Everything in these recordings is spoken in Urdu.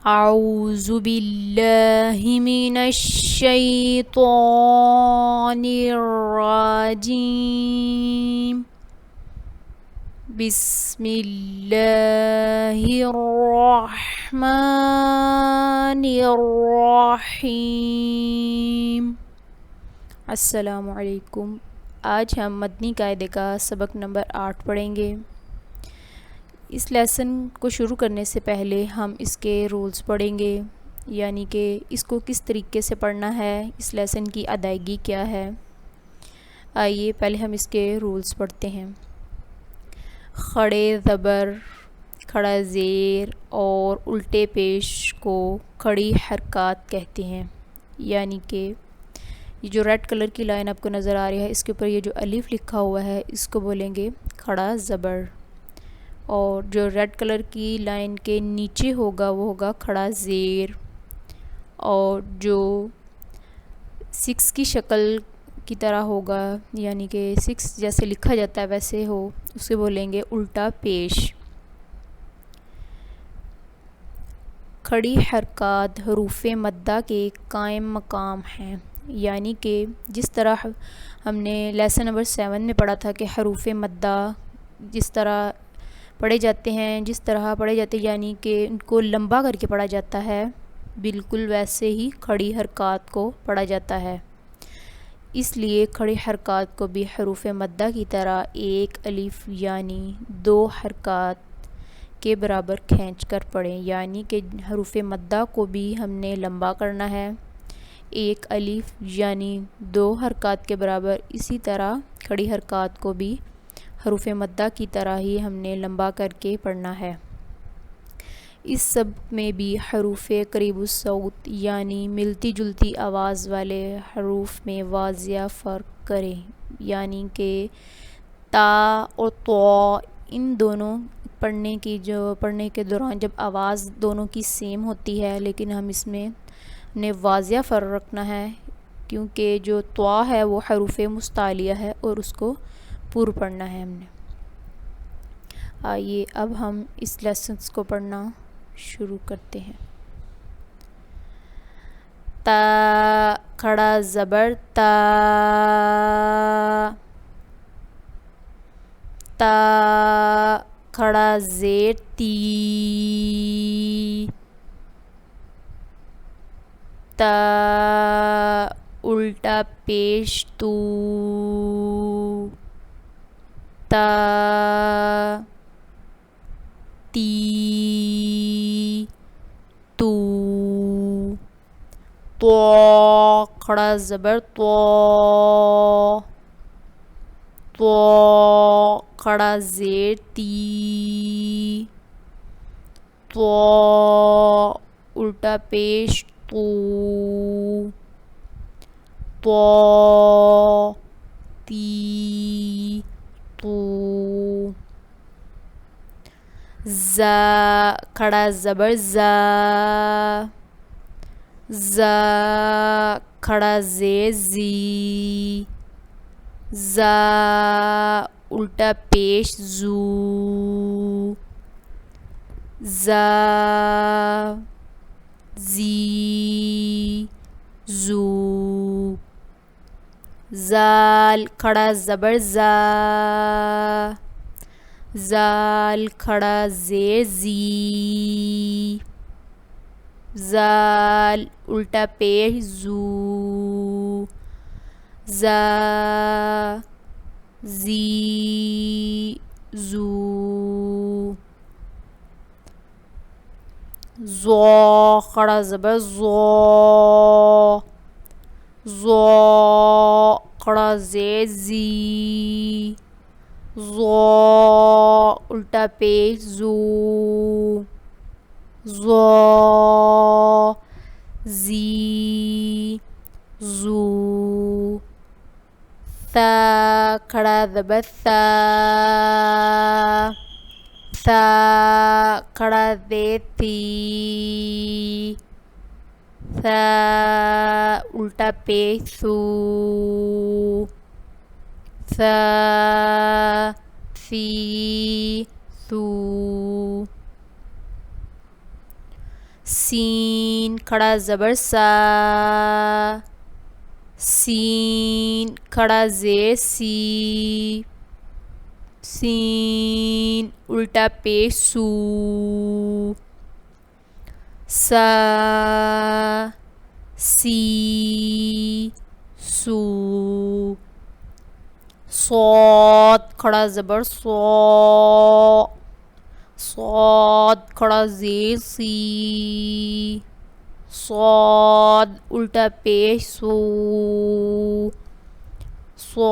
اعوذ باللہ من الشیطان الرجیم بسم اللہ الرحمن الرحیم۔ السلام علیکم۔ آج ہم مدنی قاعدے کا سبق نمبر 8 پڑھیں گے۔ اس لیسن کو شروع کرنے سے پہلے ہم اس کے رولز پڑھیں گے، یعنی کہ اس کو کس طریقے سے پڑھنا ہے، اس لیسن کی ادائیگی کیا ہے۔ آئیے پہلے ہم اس کے رولز پڑھتے ہیں۔ کھڑے زبر، کھڑا زیر اور الٹے پیش کو کھڑی حرکات کہتے ہیں، یعنی کہ یہ جو ریڈ کلر کی لائن آپ کو نظر آ رہی ہے، اس کے اوپر یہ جو الف لکھا ہوا ہے اس کو بولیں گے کھڑا زبر، اور جو ریڈ کلر کی لائن کے نیچے ہوگا وہ ہوگا کھڑا زیر، اور جو 6 کی شکل کی طرح ہوگا، یعنی کہ 6 جیسے لکھا جاتا ہے ویسے ہو، اسے بولیں گے الٹا پیش۔ کھڑی حرکات حروف مدہ کے قائم مقام ہیں، یعنی کہ جس طرح ہم نے لیسن نمبر 7 میں پڑھا تھا کہ حروف مدہ جس طرح پڑھے جاتے ہیں، یعنی کہ ان کو لمبا کر کے پڑھا جاتا ہے، بالکل ویسے ہی کھڑی حرکات کو پڑھا جاتا ہے۔ اس لیے کھڑی حرکات کو بھی حروف مدہ کی طرح ایک الف یعنی 2 حرکات کے برابر کھینچ کر پڑھیں، یعنی کہ حروف مدہ کو بھی ہم نے لمبا کرنا ہے، ایک الف یعنی 2 حرکات کے برابر، اسی طرح کھڑی حرکات کو بھی حروف مدہ کی طرح ہی ہم نے لمبا کر کے پڑھنا ہے۔ اس سب میں بھی حروف قریب الصوت یعنی ملتی جلتی آواز والے حروف میں واضح فرق کریں، یعنی کہ تا اور تو، ان دونوں پڑھنے کے دوران جب آواز دونوں کی سیم ہوتی ہے، لیکن ہم اس میں نے واضح فرق رکھنا ہے، کیونکہ جو تو ہے وہ حروف مستعلیہ ہے اور اس کو پر پڑھنا ہے ہم نے۔ آئیے اب ہم اس لیسنس کو پڑھنا شروع کرتے ہیں۔ تا، کھڑا زبر تا، تا، کھڑا زیر تی، تا، الٹا پیش تو، تا، تی، تو، تو، کھڑا زبر تو، تو، کھڑا زیر تی، تو، الٹا پیش تو، تو، تی، تو، زا، کھڑا زبر زا، زا، کھڑا زیر زی، زا، الٹا پیش زو، زا، زی، زو، زال، کھڑا زبر زا، زال، کھڑا زیر زی، زال، الٹا پیش زو، زا، زی، زو، زو، کھڑا زبر زو، زو، کھڑا زیر زی، زو، الٹا پیش زو، زو، زی، زو، ثا، کھڑا زبر ثا، ثا، کھڑا زیر ثی، ثا، الٹا پیش ثو، ثا، ثی، ثو، سین کھڑا زبر سا، سین کھڑا زیر سی، سین الٹا پیش سو، سا سی سو، صاد کھڑا زبر سو، صاد کھڑا زیر سی، صاد الٹا پیش سو، سو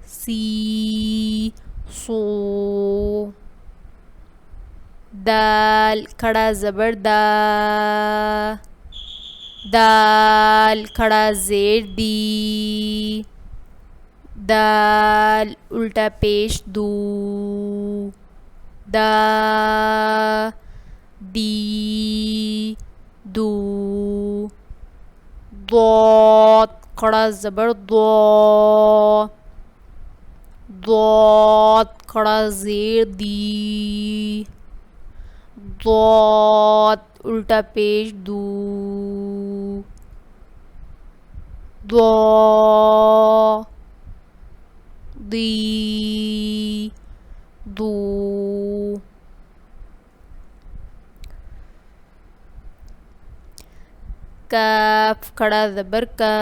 سی سو، دال کھڑا زبر دا، دال کھڑا زیر دی، دال الٹا پیش دو، دا دی دو، ضاد کھڑا زبر دو، ضاد کھڑا زیر دی، ضاد الٹا پیش دو، ضا دی دو، کاف کھڑا زبر کا،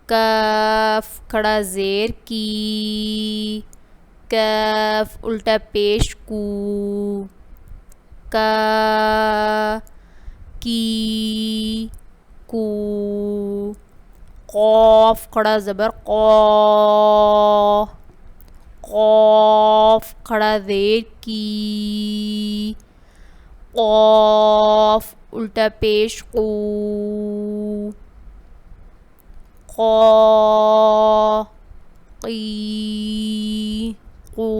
کاف کھڑا زیر کی، کاف الٹا پیش کو، کا کی کو، قاف کھڑا زبر قا، قاف کھڑا زیر کی، قاف الٹا پیش قو، قا قی قو،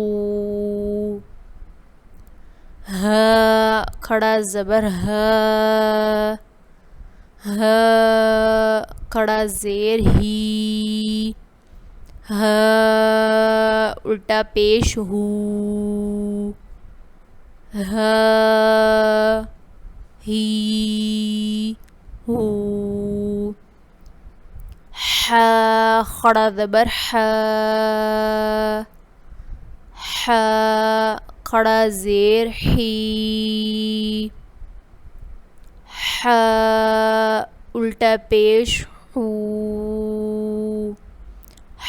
ہا کھڑا زبر ہا، ہا کھڑا زیر ہی، ہا الٹا پیش ہو، ہا ہی ہو، حا کھڑا زبر حا، حا کھڑا زیر حی، حا الٹا پیش حو،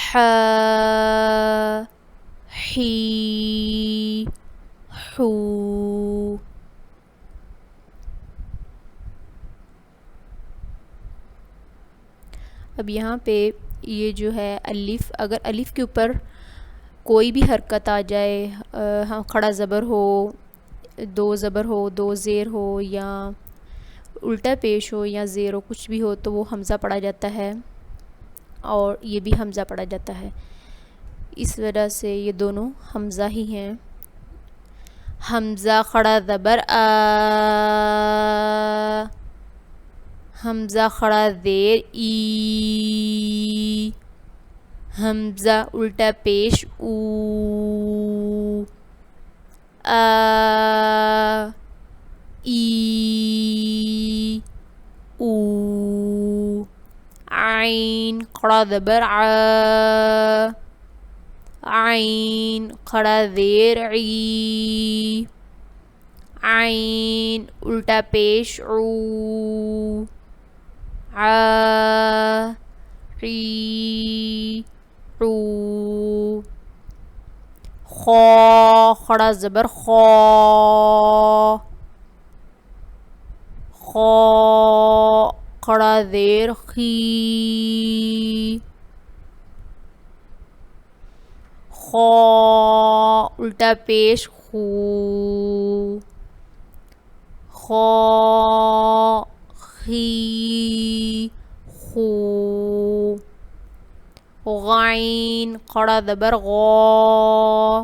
حا حی حو، اب یہاں پہ یہ جو ہے الف، اگر الف کے اوپر کوئی بھی حرکت آ جائے، ہاں کھڑا زبر ہو، دو زبر ہو، دو زیر ہو، یا الٹا پیش ہو، یا زیر ہو، کچھ بھی ہو تو وہ حمزہ پڑھا جاتا ہے، اور یہ بھی حمزہ پڑھا جاتا ہے، اس وجہ سے یہ دونوں حمزہ ہی ہیں۔ حمزہ کھڑا زبر آ، حمزہ کھڑا زیر ای، حمزہ الٹا پیش او، آ ای او، عین کھڑا زبر ع، عین کھڑا زیر عی، عین الٹا پیش عو، ع عی عو، خا کھڑا زبر خا، خا کھڑا زیر خی، خا الٹا پیش خو، خا خی خو، غین کھڑا زبر غا،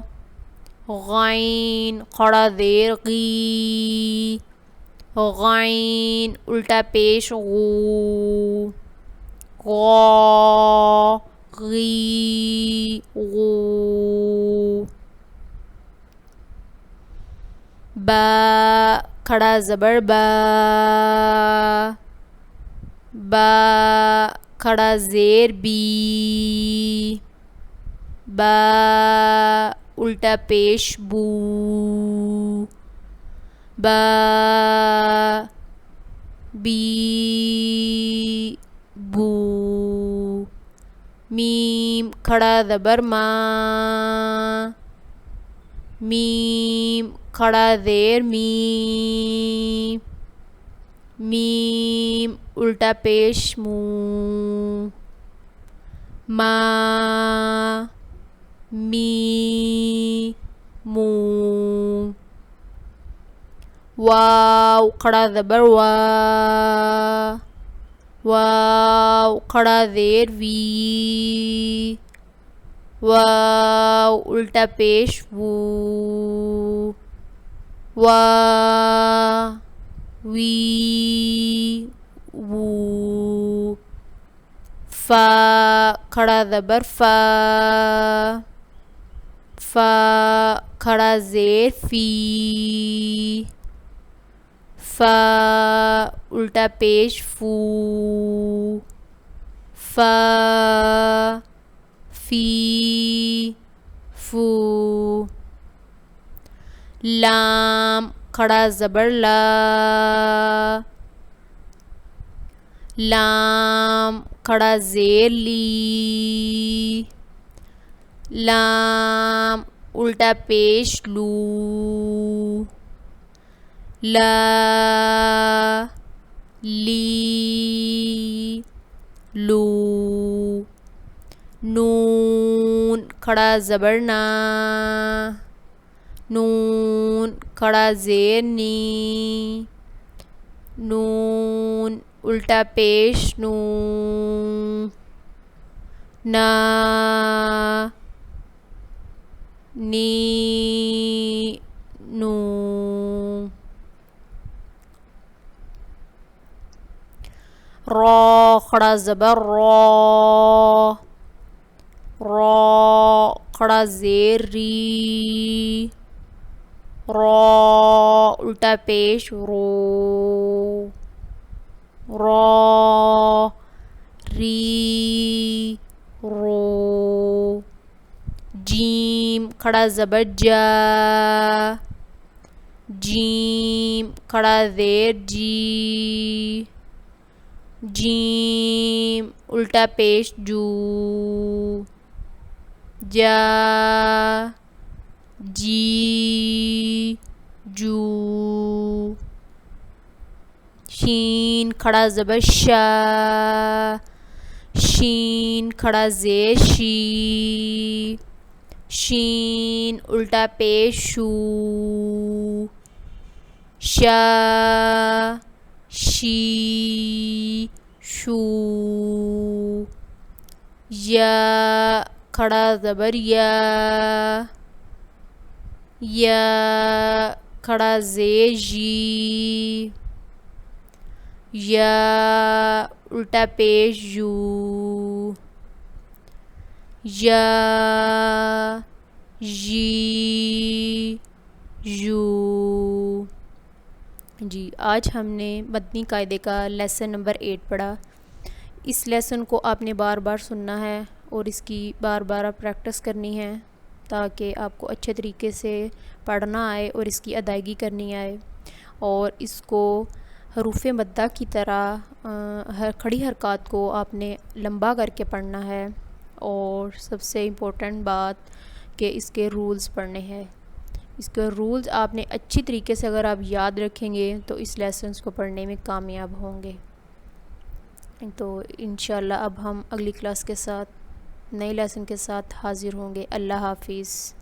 غین کھڑا زیر غی، غین الٹا پیش غو، غا غی غو، با کھڑا زبر با، با کھڑا زیر بی، با الٹا پیش بو، با بی بو، میم کھڑا زبر ما، میم کھڑا زیر می، میم الٹا پیش مو، ما می مو، واو کھڑا زبر وا، واو کھڑا زیر وی، واو الٹا پیش وو، وا وی وو، فا کھڑا زبر فا، فا کھڑا زیر فی، فا الٹا پیش فو، فا فی فو، لام کھڑا زبر لا، لام کھڑا زیر لی، لام الٹا پیش لو، لا لی لو، نون کھڑا زبر نا، نون کھڑا زیر نی، نون الٹا پیش نو، نا نی نو، را کھڑا زبر را، را کھڑا زیر ری، را الٹا پیش رو، را ری رو، جیم کھڑا زبر جا، جیم کھڑا زیر جی، جیم الٹا پیش جو، جا جی جو، شین کھڑا زبر شا، شین کھڑا زیر شی، شین الٹا پیش شو، شا شی شو، یا کھڑا زبر یا، یا کھڑا زیر جی، یا الٹا پیش یو، یا جی یو۔ جی آج ہم نے مدنی قاعدے کا لیسن نمبر 8 پڑھا۔ اس لیسن کو آپ نے بار بار سننا ہے اور اس کی بار بار پریکٹس کرنی ہے تاکہ آپ کو اچھے طریقے سے پڑھنا آئے اور اس کی ادائیگی کرنی آئے، اور اس کو حروف مدہ کی طرح کھڑی حرکات کو آپ نے لمبا کر کے پڑھنا ہے، اور سب سے امپورٹنٹ بات کہ اس کے رولز پڑھنے ہیں۔ اس کے رولز آپ نے اچھی طریقے سے اگر آپ یاد رکھیں گے تو اس لیسنس کو پڑھنے میں کامیاب ہوں گے۔ تو انشاءاللہ اب ہم اگلی کلاس کے ساتھ نئے لیسن کے ساتھ حاضر ہوں گے۔ اللہ حافظ۔